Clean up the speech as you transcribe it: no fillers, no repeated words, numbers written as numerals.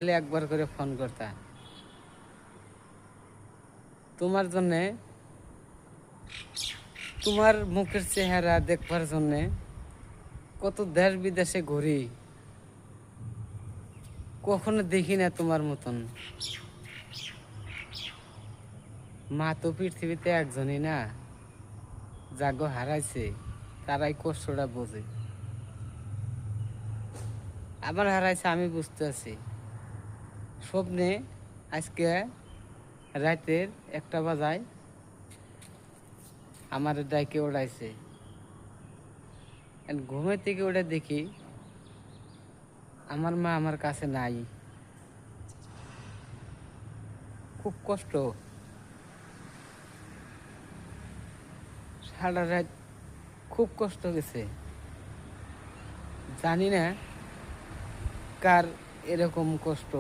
একবার করে ফোন করতা তোমার জন্যে, তোমার মুখের চেহারা দেখবার জন্যে কত দেশ বিদেশে ঘুরি, কখনো দেখি না তোমার মতন মা। তো পৃথিবীতে একজনই না, যাগো হারাইছে তারাই কষ্টটা বোঝে। আমার হারাইছে আমি বুঝতে আছি। স্বপ্নে আজকে রাতের 1টা বাজায় আমার ডাইকে ওড়াইছে। ঘুমের থেকে ওটা দেখি আমার মা আমার কাছে নাই। খুব কষ্ট, সারা রাত খুব কষ্ট গেছে। জানি না কার এরকম কষ্ট।